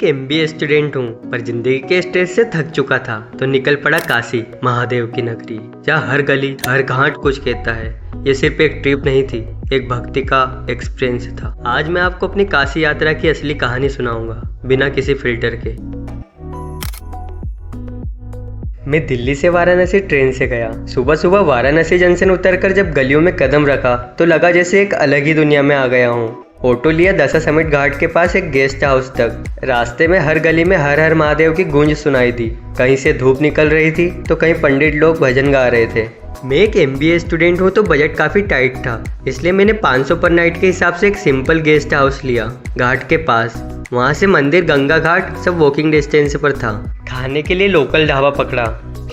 एक MBA student हूँ, पर जिंदगी के स्ट्रेस से थक चुका था तो निकल पड़ा काशी महादेव की नगरी, जहाँ हर गली हर घाट कुछ कहता है। ये सिर्फ एक ट्रिप नहीं थी, एक भक्ति का एक्सपीरियंस था। आज मैं आपको अपनी काशी यात्रा की असली कहानी सुनाऊंगा, बिना किसी फिल्टर के। मैं दिल्ली से वाराणसी ट्रेन से गया। सुबह सुबह वाराणसी जंक्शन उतरकर जब गलियों में कदम रखा तो लगा जैसे एक अलग ही दुनिया में आ गया हूँ। ऑटो लिया दशाश्वमेध घाट के पास एक गेस्ट हाउस तक। रास्ते में हर गली में हर हर महादेव की गूंज सुनाई दी। कहीं से धूप निकल रही थी तो कहीं पंडित लोग भजन गा रहे थे। मैं एक एमबीए स्टूडेंट हूँ तो बजट काफ़ी टाइट था, इसलिए मैंने 500 पर नाइट के हिसाब से एक सिंपल गेस्ट हाउस लिया घाट के पास। वहाँ से मंदिर, गंगा घाट सब वॉकिंग डिस्टेंस पर था। खाने के लिए लोकल ढाबा पकड़ा।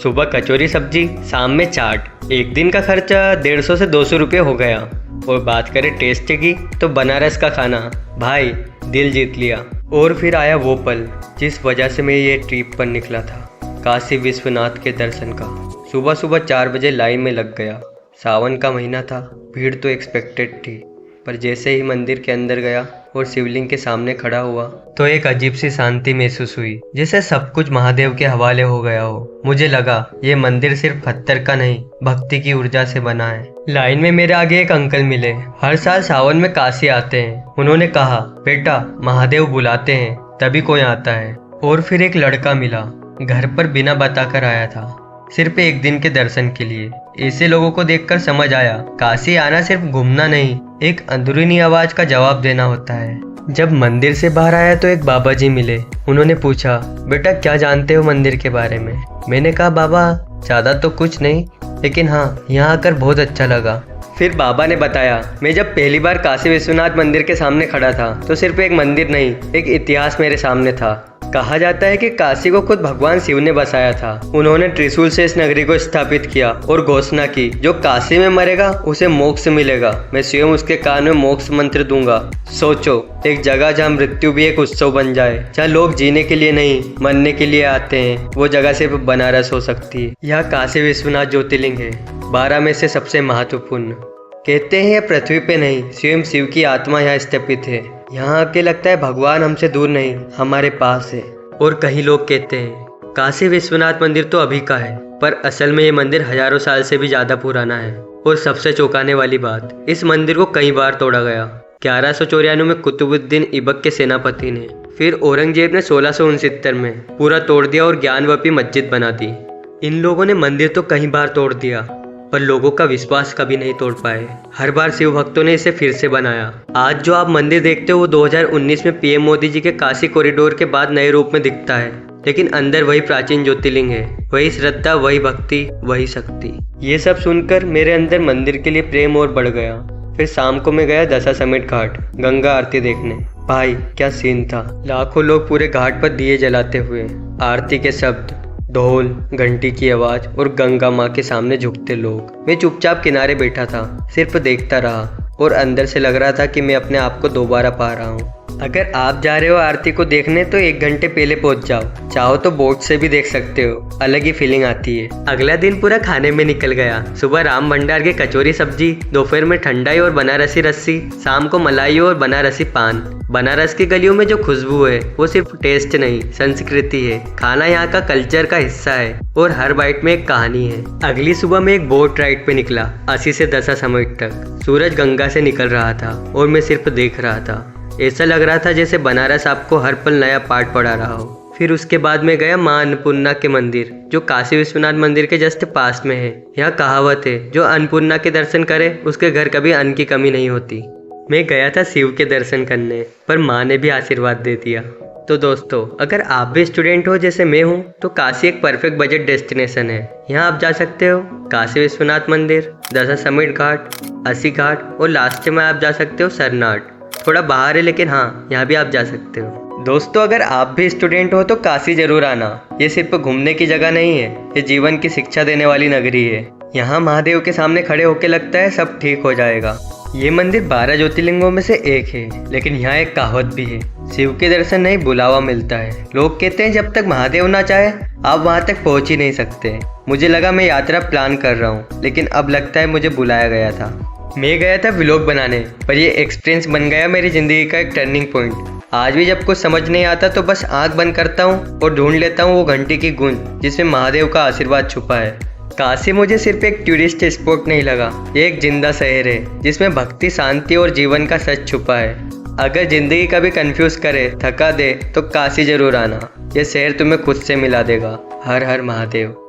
सुबह कचौरी सब्जी, शाम में चाट। एक दिन का खर्चा 150 से 200 रुपये हो गया। और बात करें टेस्ट की तो बनारस का खाना भाई दिल जीत लिया। और फिर आया वो पल जिस वजह से मैं ये ट्रिप पर निकला था, काशी विश्वनाथ के दर्शन का। सुबह सुबह 4 बजे लाइन में लग गया। सावन का महीना था, भीड़ तो एक्सपेक्टेड थी, पर जैसे ही मंदिर के अंदर गया और शिवलिंग के सामने खड़ा हुआ तो एक अजीब सी शांति महसूस हुई, जैसे सब कुछ महादेव के हवाले हो गया हो। मुझे लगा ये मंदिर सिर्फ पत्थर का नहीं, भक्ति की ऊर्जा से बना है। लाइन में मेरे आगे एक अंकल मिले, हर साल सावन में काशी आते हैं। उन्होंने कहा, बेटा महादेव बुलाते हैं तभी कोई आता है। और फिर एक लड़का मिला, घर पर बिना बताकर आया था, सिर्फ एक दिन के दर्शन के लिए। ऐसे लोगों को देखकर समझ आया, काशी आना सिर्फ घूमना नहीं, एक अंदरूनी आवाज का जवाब देना होता है। जब मंदिर से बाहर आया तो एक बाबा जी मिले। उन्होंने पूछा, बेटा क्या जानते हो मंदिर के बारे में? मैंने कहा, बाबा ज़्यादा तो कुछ नहीं, लेकिन हाँ यहाँ आकर बहुत अच्छा लगा। फिर बाबा ने बताया, मैं जब पहली बार काशी विश्वनाथ मंदिर के सामने खड़ा था तो सिर्फ एक मंदिर नहीं, एक इतिहास मेरे सामने था। कहा जाता है कि काशी को खुद भगवान शिव ने बसाया था। उन्होंने त्रिशूल से इस नगरी को स्थापित किया और घोषणा की, जो काशी में मरेगा उसे मोक्ष मिलेगा। मैं स्वयं उसके कान में मोक्ष मंत्र दूंगा। सोचो, एक जगह जहाँ मृत्यु भी एक उत्सव बन जाए, जहाँ लोग जीने के लिए नहीं मरने के लिए आते हैं, वो जगह सिर्फ बनारस हो सकती है। यह काशी विश्वनाथ ज्योतिर्लिंग है, 12 में से सबसे महत्वपूर्ण। कहते हैं यह पृथ्वी पे नहीं, स्वयं शिव की आत्मा यहाँ स्थापित है। यहाँ आके लगता है भगवान हमसे दूर नहीं, हमारे पास है। और कई लोग कहते हैं काशी विश्वनाथ मंदिर तो अभी का है, पर असल में ये मंदिर हजारों साल से भी ज्यादा पुराना है। और सबसे चौंकाने वाली बात, इस मंदिर को कई बार तोड़ा गया। 1194 में कुतुबुद्दीन ऐबक के सेनापति ने, फिर औरंगजेब ने 1669 में पूरा तोड़ दिया और ज्ञानवापी मस्जिद बना दी। इन लोगों ने मंदिर तो कई बार तोड़ दिया, पर लोगों का विश्वास कभी नहीं तोड़ पाए। हर बार शिव भक्तों ने इसे फिर से बनाया। आज जो आप मंदिर देखते हो वो 2019 में पीएम मोदी जी के काशी कॉरिडोर के बाद नए रूप में दिखता है, लेकिन अंदर वही प्राचीन ज्योतिर्लिंग है, वही श्रद्धा, वही भक्ति, वही शक्ति। ये सब सुनकर मेरे अंदर मंदिर के लिए प्रेम और बढ़ गया। फिर शाम को मैं गया दशाश्वमेध घाट गंगा आरती देखने। भाई क्या सीन था, लाखों लोग पूरे घाट पर दिए जलाते हुए, आरती के शब्द, ढोल, घंटी की आवाज और गंगा माँ के सामने झुकते लोग। मैं चुपचाप किनारे बैठा था, सिर्फ देखता रहा, और अंदर से लग रहा था कि मैं अपने आप को दोबारा पा रहा हूँ। अगर आप जा रहे हो आरती को देखने तो 1 घंटे पहले पहुंच जाओ, चाहो तो बोट से भी देख सकते हो, अलग ही फीलिंग आती है। अगला दिन पूरा खाने में निकल गया। सुबह राम भंडार की कचौरी सब्जी, दोपहर में ठंडाई और बनारसी लस्सी, शाम को मलाई और बनारसी पान। बनारस की गलियों में जो खुशबू है वो सिर्फ टेस्ट नहीं, संस्कृति है। खाना यहाँ का कल्चर का हिस्सा है और हर बाइट में एक कहानी है। अगली सुबह में एक बोट राइड पे निकला, 80 से दशाश्वमेध तक। सूरज गंगा से निकल रहा था और मैं सिर्फ देख रहा था। ऐसा लग रहा था जैसे बनारस आपको हर पल नया पाठ पढ़ा रहा हो। फिर उसके बाद में गया माँ अन्नपूर्णा के मंदिर, जो काशी विश्वनाथ मंदिर के जस्ट पास में है। यहाँ कहावत है, जो अन्नपूर्णा के दर्शन करे उसके घर कभी अन्न की कमी नहीं होती। मैं गया था शिव के दर्शन करने, पर माँ ने भी आशीर्वाद दे दिया। तो दोस्तों, अगर आप भी स्टूडेंट हो जैसे मैं हूँ तो काशी एक परफेक्ट बजट डेस्टिनेशन है। यहाँ आप जा सकते हो काशी विश्वनाथ मंदिर, दशाश्वमेध घाट, अस्सी घाट, और लास्ट में आप जा सकते हो सरनाट। थोड़ा बाहर है लेकिन हाँ, यहाँ भी आप जा सकते हो। दोस्तों, अगर आप भी स्टूडेंट हो तो काशी जरूर आना। ये सिर्फ घूमने की जगह नहीं है, ये जीवन की शिक्षा देने वाली नगरी है। यहाँ महादेव के सामने खड़े होकर लगता है सब ठीक हो जाएगा। ये मंदिर 12 ज्योतिर्लिंगों में से एक है, लेकिन यहाँ एक कहावत भी है, शिव के दर्शन नहीं बुलावा मिलता है। लोग कहते हैं जब तक महादेव ना चाहे आप वहाँ तक पहुँच ही नहीं सकते। मुझे लगा मैं यात्रा प्लान कर रहा हूँ, लेकिन अब लगता है मुझे बुलाया गया था। मैं गया था व्लॉग बनाने, पर ये एक्सपीरियंस बन गया मेरी ज़िंदगी का एक टर्निंग पॉइंट। आज भी जब कुछ समझ नहीं आता तो बस आंख बंद करता हूँ और ढूंढ लेता हूँ वो घंटी की गूंज जिसमें महादेव का आशीर्वाद छुपा है। काशी मुझे सिर्फ एक टूरिस्ट स्पॉट नहीं लगा, ये एक जिंदा शहर है जिसमें भक्ति, शांति और जीवन का सच छुपा है। अगर जिंदगी कभी कंफ्यूज करे, थका दे तो काशी जरूर आना, ये शहर तुम्हें खुद से मिला देगा। हर हर महादेव।